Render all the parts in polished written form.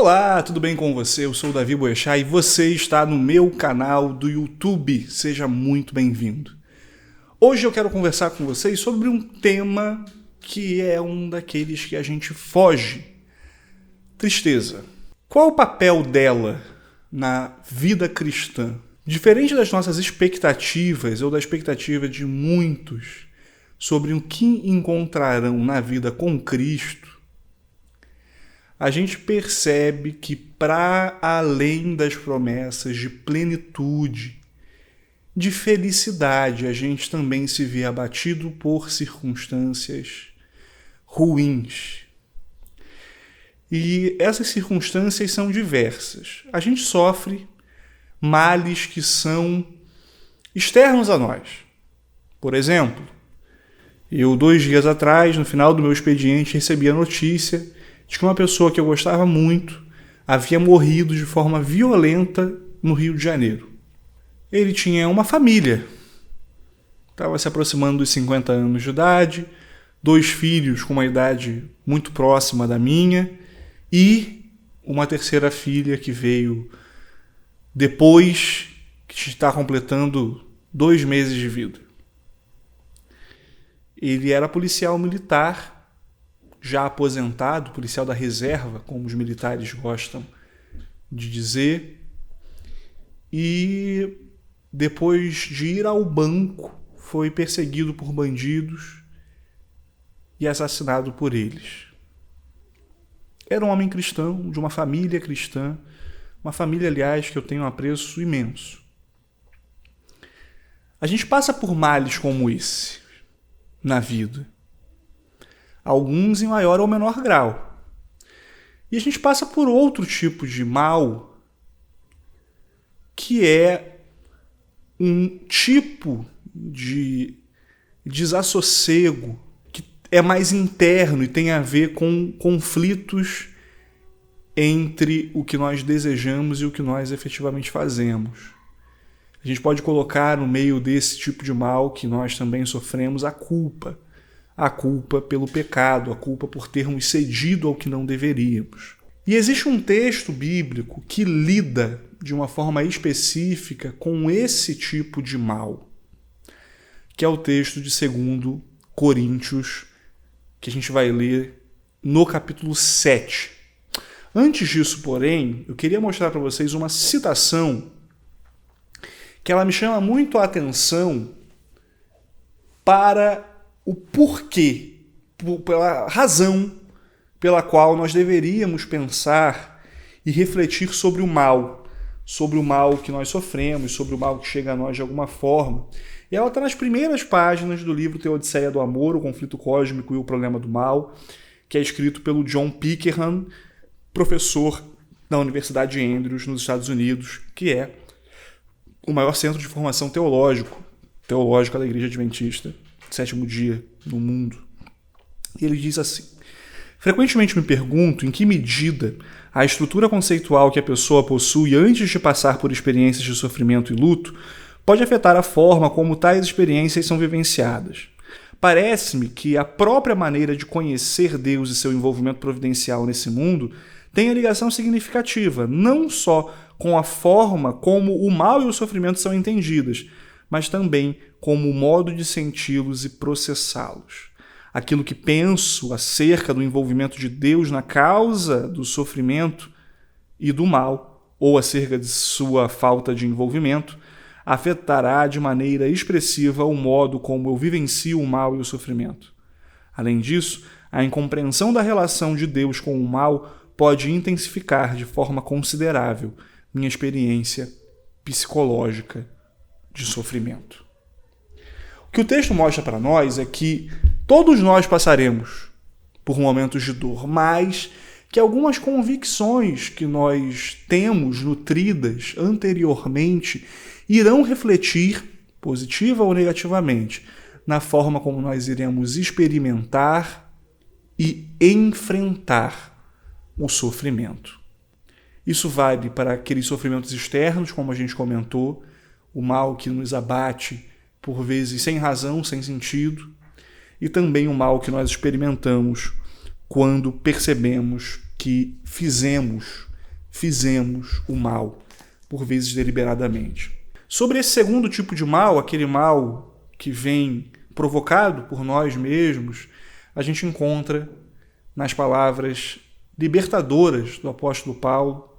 Olá, tudo bem com você? Eu sou o Davi Boechat e você está no meu canal do YouTube. Seja muito bem-vindo. Hoje eu quero conversar com vocês sobre um tema que é um daqueles que a gente foge. Tristeza. Qual o papel dela na vida cristã? Diferente das nossas expectativas ou da expectativa de muitos sobre o que encontrarão na vida com Cristo, a gente percebe que, para além das promessas de plenitude, de felicidade, a gente também se vê abatido por circunstâncias ruins. E essas circunstâncias são diversas. A gente sofre males que são externos a nós. Por exemplo, eu 2 dias atrás, no final do meu expediente, recebi a notícia de que uma pessoa que eu gostava muito havia morrido de forma violenta no Rio de Janeiro. Ele tinha uma família, estava se aproximando dos 50 anos de idade, 2 filhos com uma idade muito próxima da minha e uma terceira filha que veio depois, que está completando 2 meses de vida. Ele era policial militar, já aposentado, policial da reserva, como os militares gostam de dizer, e depois de ir ao banco, foi perseguido por bandidos e assassinado por eles. Era um homem cristão, de uma família cristã, uma família, aliás, que eu tenho um apreço imenso. A gente passa por males como esse na vida, alguns em maior ou menor grau. E a gente passa por outro tipo de mal, que é um tipo de desassossego que é mais interno e tem a ver com conflitos entre o que nós desejamos e o que nós efetivamente fazemos. A gente pode colocar no meio desse tipo de mal que nós também sofremos a culpa. A culpa pelo pecado, a culpa por termos cedido ao que não deveríamos. E existe um texto bíblico que lida de uma forma específica com esse tipo de mal, que é o texto de 2 Coríntios, que a gente vai ler no capítulo 7. Antes disso, porém, eu queria mostrar para vocês uma citação que ela me chama muito a atenção para o porquê, pela razão pela qual nós deveríamos pensar e refletir sobre o mal que nós sofremos, sobre o mal que chega a nós de alguma forma. E ela está nas primeiras páginas do livro Teodiceia do Amor, o conflito cósmico e o problema do mal, que é escrito pelo John Pickerham, professor da Universidade de Andrews, nos Estados Unidos, que é o maior centro de formação teológica da Igreja Adventista, 7º dia no mundo. E ele diz assim: frequentemente me pergunto em que medida a estrutura conceitual que a pessoa possui antes de passar por experiências de sofrimento e luto pode afetar a forma como tais experiências são vivenciadas. Parece-me que a própria maneira de conhecer Deus e seu envolvimento providencial nesse mundo tem a ligação significativa, não só com a forma como o mal e o sofrimento são entendidas, mas também como o modo de senti-los e processá-los. Aquilo que penso acerca do envolvimento de Deus na causa do sofrimento e do mal, ou acerca de sua falta de envolvimento, afetará de maneira expressiva o modo como eu vivencio o mal e o sofrimento. Além disso, a incompreensão da relação de Deus com o mal pode intensificar de forma considerável minha experiência psicológica de sofrimento. O que o texto mostra para nós é que todos nós passaremos por momentos de dor, mas que algumas convicções que nós temos nutridas anteriormente irão refletir, positiva ou negativamente, na forma como nós iremos experimentar e enfrentar o sofrimento. Isso vale para aqueles sofrimentos externos, como a gente comentou, o mal que nos abate, por vezes sem razão, sem sentido, e também o mal que nós experimentamos quando percebemos que fizemos o mal, por vezes deliberadamente. Sobre esse segundo tipo de mal, aquele mal que vem provocado por nós mesmos, a gente encontra nas palavras libertadoras do apóstolo Paulo,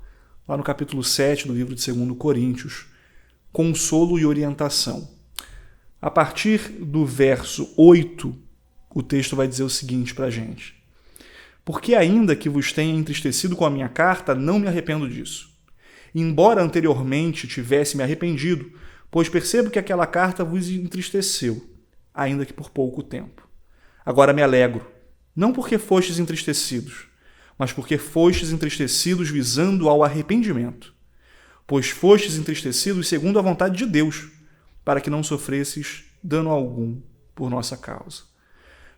lá no capítulo 7 do livro de 2 Coríntios, consolo e orientação. A partir do verso 8, o texto vai dizer o seguinte para a gente: porque ainda que vos tenha entristecido com a minha carta, não me arrependo disso. Embora anteriormente tivesse me arrependido, pois percebo que aquela carta vos entristeceu, ainda que por pouco tempo. Agora me alegro, não porque fostes entristecidos, mas porque fostes entristecidos visando ao arrependimento. Pois fostes entristecidos segundo a vontade de Deus, para que não sofresses dano algum por nossa causa.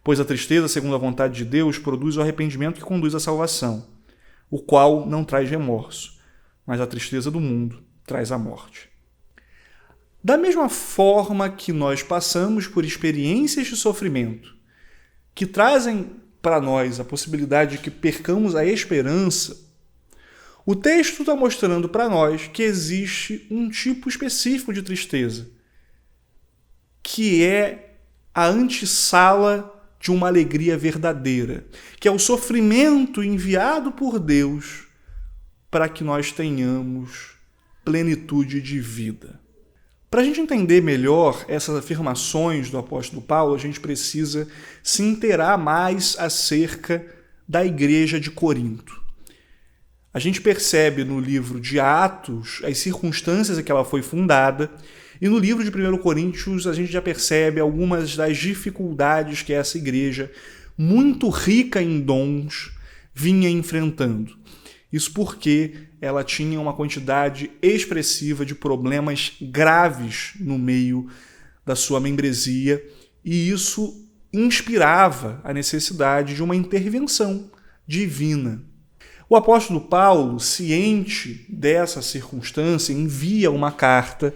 Pois a tristeza, segundo a vontade de Deus, produz o arrependimento que conduz à salvação, o qual não traz remorso, mas a tristeza do mundo traz a morte. Da mesma forma que nós passamos por experiências de sofrimento que trazem para nós a possibilidade de que percamos a esperança, o texto está mostrando para nós que existe um tipo específico de tristeza, que é a antessala de uma alegria verdadeira, que é o sofrimento enviado por Deus para que nós tenhamos plenitude de vida. Para a gente entender melhor essas afirmações do apóstolo Paulo, a gente precisa se inteirar mais acerca da igreja de Corinto. A gente percebe no livro de Atos as circunstâncias em que ela foi fundada, e no livro de 1 Coríntios a gente já percebe algumas das dificuldades que essa igreja, muito rica em dons, vinha enfrentando. Isso porque ela tinha uma quantidade expressiva de problemas graves no meio da sua membresia, e isso inspirava a necessidade de uma intervenção divina. O apóstolo Paulo, ciente dessa circunstância, envia uma carta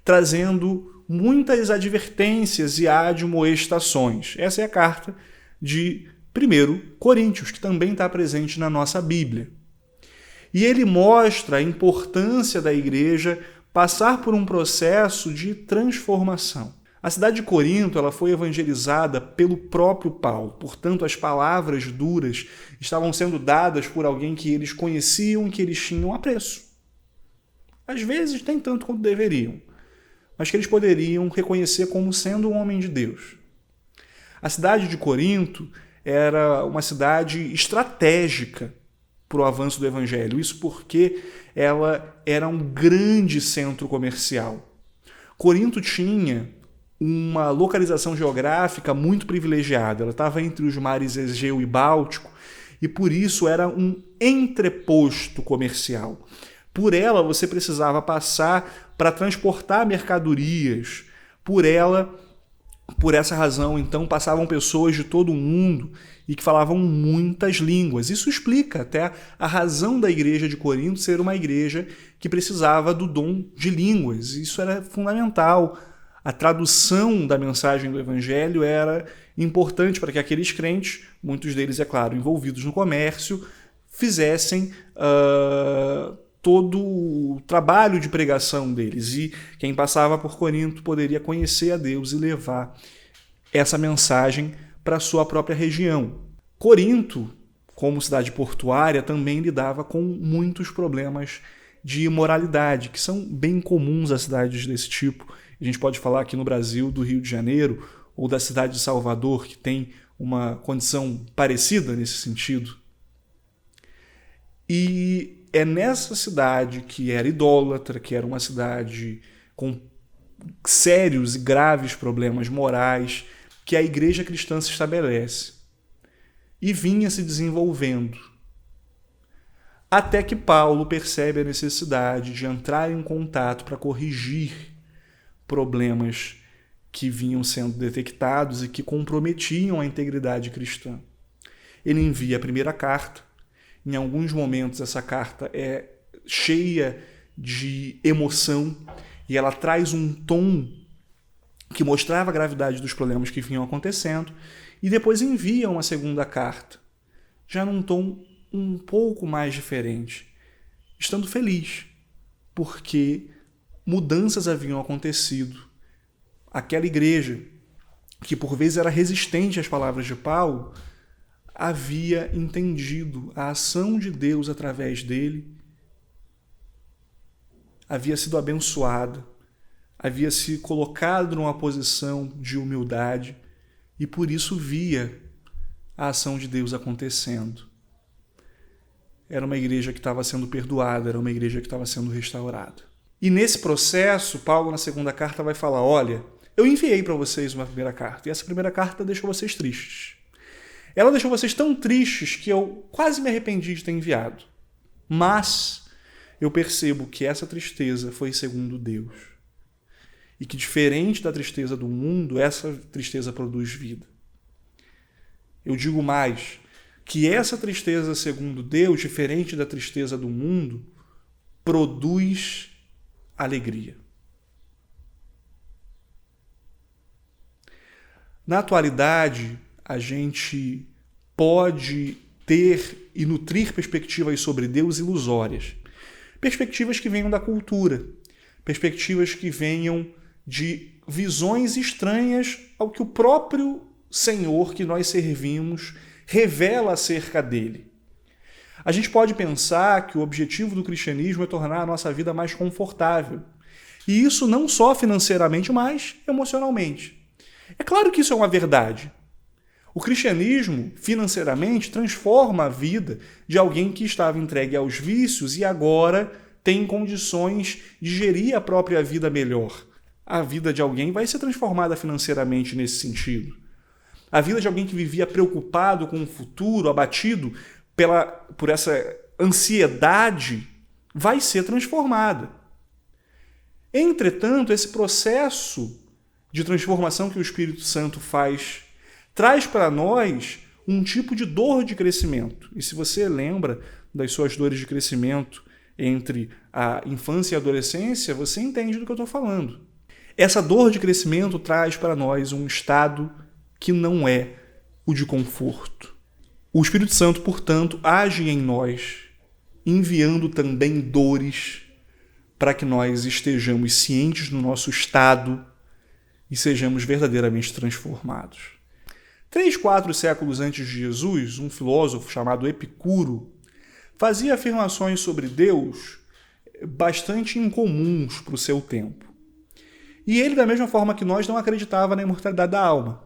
trazendo muitas advertências e admoestações. Essa é a carta de 1 Coríntios, que também está presente na nossa Bíblia. E ele mostra a importância da igreja passar por um processo de transformação. A cidade de Corinto ela foi evangelizada pelo próprio Paulo, portanto as palavras duras estavam sendo dadas por alguém que eles conheciam e que eles tinham apreço. Às vezes nem tanto quanto deveriam, mas que eles poderiam reconhecer como sendo um homem de Deus. A cidade de Corinto era uma cidade estratégica para o avanço do evangelho, isso porque ela era um grande centro comercial. Corinto tinha uma localização geográfica muito privilegiada, ela estava entre os mares Egeu e Báltico, e por isso era um entreposto comercial. Por ela você precisava passar para transportar mercadorias, por essa razão, então, passavam pessoas de todo o mundo e que falavam muitas línguas. Isso explica até a razão da igreja de Corinto ser uma igreja que precisava do dom de línguas. Isso era fundamental. A tradução da mensagem do evangelho era importante para que aqueles crentes, muitos deles, é claro, envolvidos no comércio, fizessem todo o trabalho de pregação deles, e quem passava por Corinto poderia conhecer a Deus e levar essa mensagem para a sua própria região. Corinto, como cidade portuária, também lidava com muitos problemas de imoralidade, que são bem comuns a cidades desse tipo. A gente pode falar aqui no Brasil do Rio de Janeiro ou da cidade de Salvador, que tem uma condição parecida nesse sentido. E é nessa cidade que era idólatra, que era uma cidade com sérios e graves problemas morais, que a igreja cristã se estabelece e vinha se desenvolvendo. Até que Paulo percebe a necessidade de entrar em contato para corrigir problemas que vinham sendo detectados e que comprometiam a integridade cristã. Ele envia a primeira carta. Em alguns momentos essa carta é cheia de emoção e ela traz um tom que mostrava a gravidade dos problemas que vinham acontecendo, e depois envia uma segunda carta, já num tom um pouco mais diferente, estando feliz, porque mudanças haviam acontecido. Aquela igreja, que por vezes era resistente às palavras de Paulo, havia entendido a ação de Deus através dele, havia sido abençoada, havia se colocado numa posição de humildade e por isso via a ação de Deus acontecendo. Era uma igreja que estava sendo perdoada, era uma igreja que estava sendo restaurada. E nesse processo, Paulo, na segunda carta, vai falar: olha, eu enviei para vocês uma primeira carta, e essa primeira carta deixou vocês tristes. Ela deixou vocês tão tristes que eu quase me arrependi de ter enviado. Mas eu percebo que essa tristeza foi segundo Deus. E que, diferente da tristeza do mundo, essa tristeza produz vida. Eu digo mais, que essa tristeza segundo Deus, diferente da tristeza do mundo, produz alegria. Na atualidade, a gente pode ter e nutrir perspectivas sobre Deus ilusórias. Perspectivas que venham da cultura, perspectivas que venham de visões estranhas ao que o próprio Senhor que nós servimos revela acerca dele. A gente pode pensar que o objetivo do cristianismo é tornar a nossa vida mais confortável. E isso não só financeiramente, mas emocionalmente. É claro que isso é uma verdade. O cristianismo, financeiramente, transforma a vida de alguém que estava entregue aos vícios e agora tem condições de gerir a própria vida melhor. A vida de alguém vai ser transformada financeiramente nesse sentido. A vida de alguém que vivia preocupado com o futuro, abatido por essa ansiedade, vai ser transformada. Entretanto, esse processo de transformação que o Espírito Santo faz traz para nós um tipo de dor de crescimento. E se você lembra das suas dores de crescimento entre a infância e a adolescência, você entende do que eu estou falando. Essa dor de crescimento traz para nós um estado que não é o de conforto. O Espírito Santo, portanto, age em nós, enviando também dores para que nós estejamos cientes do nosso estado e sejamos verdadeiramente transformados. 3, 4 séculos antes de Jesus, um filósofo chamado Epicuro fazia afirmações sobre Deus bastante incomuns para o seu tempo. E ele, da mesma forma que nós, não acreditava na imortalidade da alma.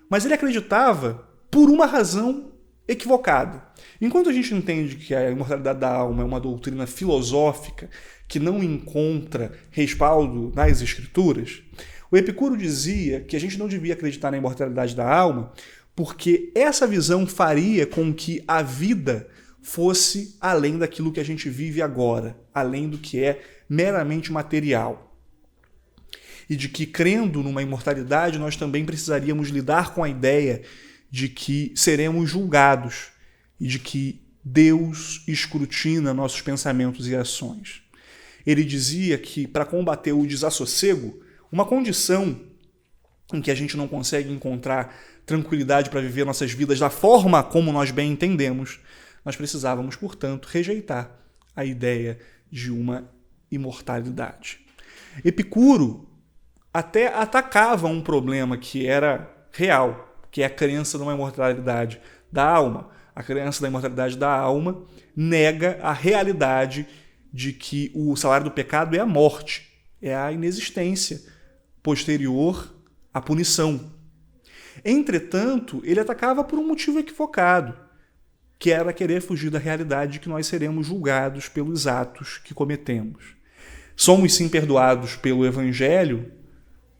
Mas ele acreditava por uma razão equivocada. Enquanto a gente entende que a imortalidade da alma é uma doutrina filosófica que não encontra respaldo nas Escrituras, o Epicuro dizia que a gente não devia acreditar na imortalidade da alma porque essa visão faria com que a vida fosse além daquilo que a gente vive agora, além do que é meramente material. E de que, crendo numa imortalidade, nós também precisaríamos lidar com a ideia de que seremos julgados e de que Deus escrutina nossos pensamentos e ações. Ele dizia que, para combater o desassossego, uma condição em que a gente não consegue encontrar tranquilidade para viver nossas vidas da forma como nós bem entendemos, nós precisávamos, portanto, rejeitar a ideia de uma imortalidade. Epicuro até atacava um problema que era real, que é a crença numa imortalidade da alma. A crença da imortalidade da alma nega a realidade de que o salário do pecado é a morte, é a inexistência posterior à punição. Entretanto, ele atacava por um motivo equivocado, que era querer fugir da realidade de que nós seremos julgados pelos atos que cometemos. Somos sim perdoados pelo Evangelho,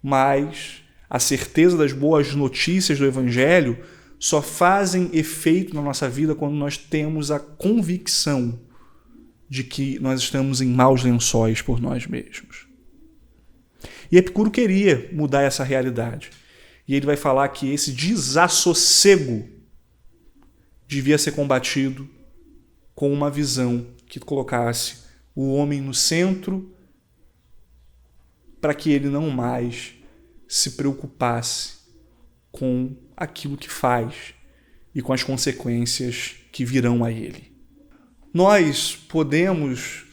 mas a certeza das boas notícias do Evangelho só fazem efeito na nossa vida quando nós temos a convicção de que nós estamos em maus lençóis por nós mesmos. E Epicuro queria mudar essa realidade. E ele vai falar que esse desassossego devia ser combatido com uma visão que colocasse o homem no centro para que ele não mais se preocupasse com aquilo que faz e com as consequências que virão a ele. Nós podemos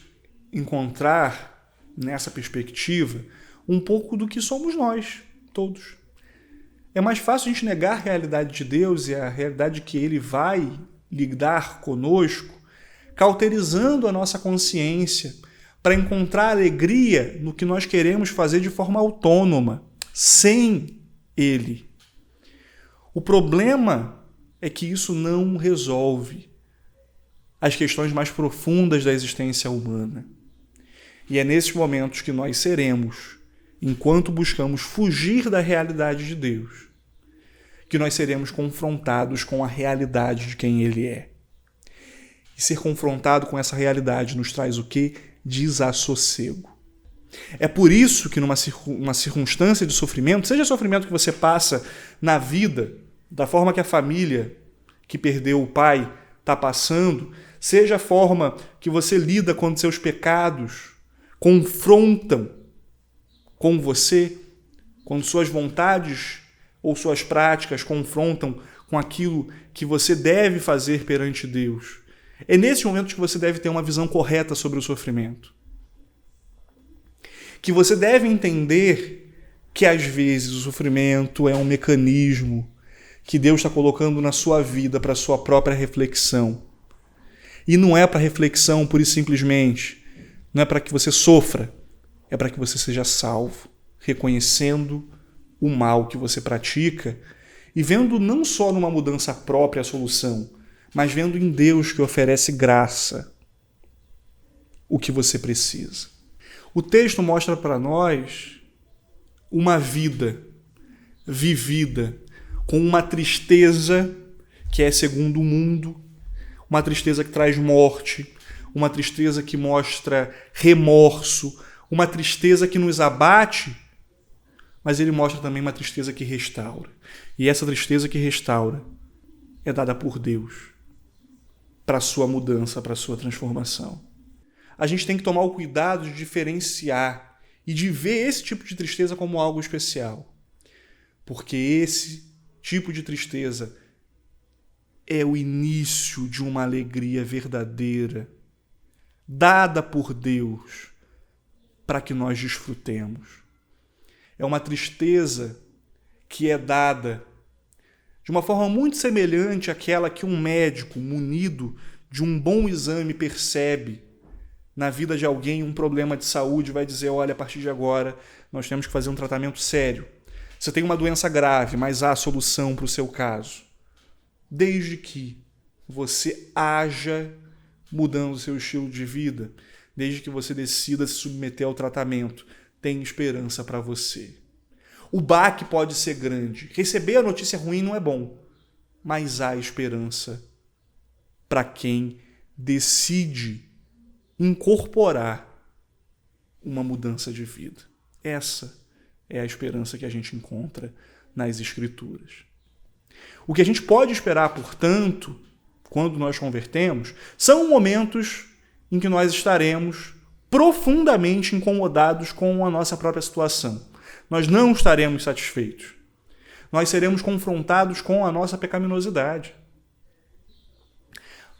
encontrar nessa perspectiva um pouco do que somos nós, todos. É mais fácil a gente negar a realidade de Deus e a realidade que Ele vai lidar conosco, cauterizando a nossa consciência para encontrar alegria no que nós queremos fazer de forma autônoma, sem Ele. O problema é que isso não resolve as questões mais profundas da existência humana. E é nesses momentos que nós seremos, enquanto buscamos fugir da realidade de Deus, que nós seremos confrontados com a realidade de quem Ele é. E ser confrontado com essa realidade nos traz o quê? Desassossego. É por isso que numa circunstância de sofrimento, seja sofrimento que você passa na vida, da forma que a família que perdeu o pai está passando, seja a forma que você lida quando seus pecados confrontam com você, quando suas vontades ou suas práticas confrontam com aquilo que você deve fazer perante Deus. É nesse momento que você deve ter uma visão correta sobre o sofrimento. Que você deve entender que, às vezes, o sofrimento é um mecanismo que Deus está colocando na sua vida para a sua própria reflexão. E não é para reflexão pura e simplesmente. Não é para que você sofra. É para que você seja salvo, reconhecendo o mal que você pratica e vendo não só numa mudança própria a solução, mas vendo em Deus que oferece graça o que você precisa. O texto mostra para nós uma vida vivida com uma tristeza que é segundo o mundo, uma tristeza que traz morte, uma tristeza que mostra remorso, uma tristeza que nos abate, mas ele mostra também uma tristeza que restaura. E essa tristeza que restaura é dada por Deus para a sua mudança, para a sua transformação. A gente tem que tomar o cuidado de diferenciar e de ver esse tipo de tristeza como algo especial. Porque esse tipo de tristeza é o início de uma alegria verdadeira, dada por Deus, para que nós desfrutemos. É uma tristeza que é dada de uma forma muito semelhante àquela que um médico munido de um bom exame percebe na vida de alguém um problema de saúde, vai dizer, olha, a partir de agora nós temos que fazer um tratamento sério. Você tem uma doença grave, mas há solução para o seu caso. Desde que você haja mudando o seu estilo de vida, desde que você decida se submeter ao tratamento, tem esperança para você. O baque pode ser grande. Receber a notícia ruim não é bom, mas há esperança para quem decide incorporar uma mudança de vida. Essa é a esperança que a gente encontra nas Escrituras. O que a gente pode esperar, portanto, quando nós convertemos, são momentos em que nós estaremos profundamente incomodados com a nossa própria situação. Nós não estaremos satisfeitos. Nós seremos confrontados com a nossa pecaminosidade.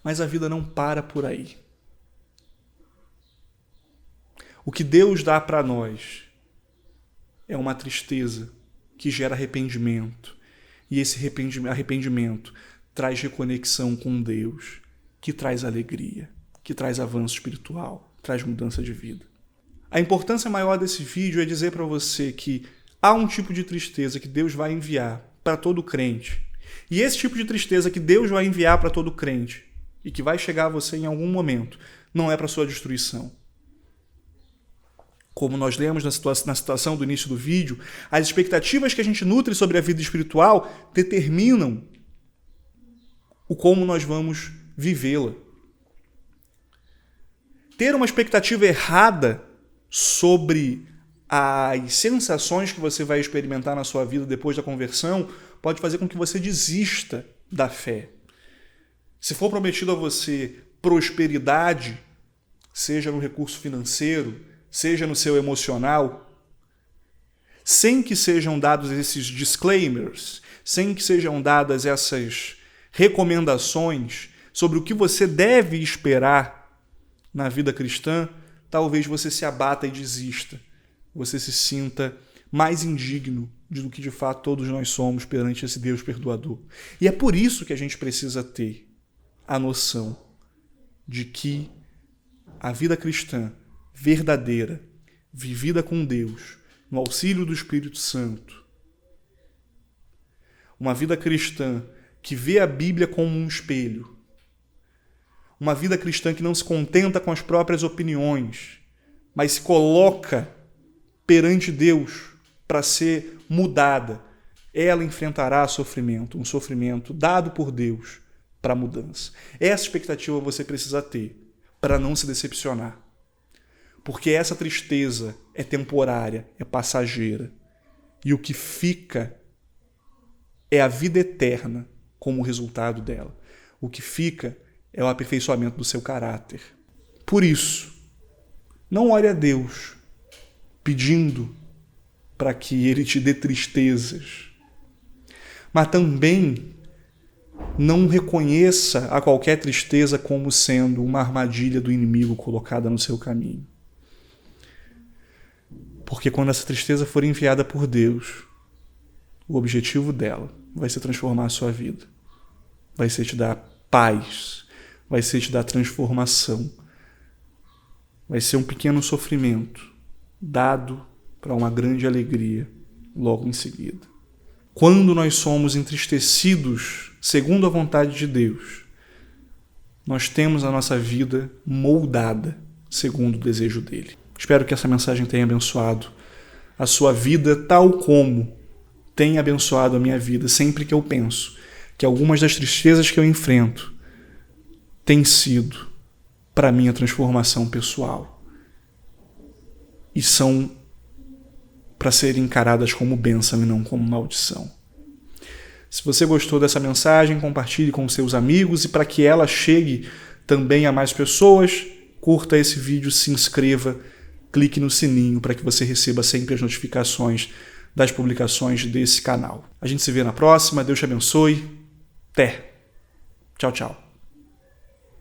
Mas a vida não para por aí. O que Deus dá para nós é uma tristeza que gera arrependimento. E esse arrependimento traz reconexão com Deus, que traz alegria, que traz avanço espiritual, traz mudança de vida. A importância maior desse vídeo é dizer para você que há um tipo de tristeza que Deus vai enviar para todo crente. E esse tipo de tristeza que Deus vai enviar para todo crente e que vai chegar a você em algum momento, não é para sua destruição. Como nós lemos na situação do início do vídeo, as expectativas que a gente nutre sobre a vida espiritual determinam o como nós vamos vivê-la. Ter uma expectativa errada sobre as sensações que você vai experimentar na sua vida depois da conversão pode fazer com que você desista da fé. Se for prometido a você prosperidade, seja no recurso financeiro, seja no seu emocional, sem que sejam dados esses disclaimers, sem que sejam dadas essas recomendações sobre o que você deve esperar na vida cristã, talvez você se abata e desista. Você se sinta mais indigno do que de fato todos nós somos perante esse Deus perdoador. E é por isso que a gente precisa ter a noção de que a vida cristã verdadeira, vivida com Deus, no auxílio do Espírito Santo, uma vida cristã que vê a Bíblia como um espelho, uma vida cristã que não se contenta com as próprias opiniões, mas se coloca perante Deus para ser mudada, ela enfrentará sofrimento, um sofrimento dado por Deus para a mudança. Essa expectativa você precisa ter para não se decepcionar. Porque essa tristeza é temporária, é passageira. E o que fica é a vida eterna como resultado dela. O que fica é o aperfeiçoamento do seu caráter. Por isso, não ore a Deus pedindo para que Ele te dê tristezas, mas também não reconheça a qualquer tristeza como sendo uma armadilha do inimigo colocada no seu caminho. Porque quando essa tristeza for enviada por Deus, o objetivo dela vai ser transformar a sua vida. Vai ser te dar paz. Vai ser te dar transformação. Vai ser um pequeno sofrimento dado para uma grande alegria logo em seguida. Quando nós somos entristecidos segundo a vontade de Deus, nós temos a nossa vida moldada segundo o desejo dele. Espero que essa mensagem tenha abençoado a sua vida tal como tem abençoado a minha vida sempre que eu penso que algumas das tristezas que eu enfrento têm sido para a minha transformação pessoal e são para serem encaradas como bênção e não como maldição. Se você gostou dessa mensagem, compartilhe com seus amigos e para que ela chegue também a mais pessoas, curta esse vídeo, se inscreva, clique no sininho para que você receba sempre as notificações das publicações desse canal. A gente se vê na próxima, Deus te abençoe. Até! Tchau, tchau.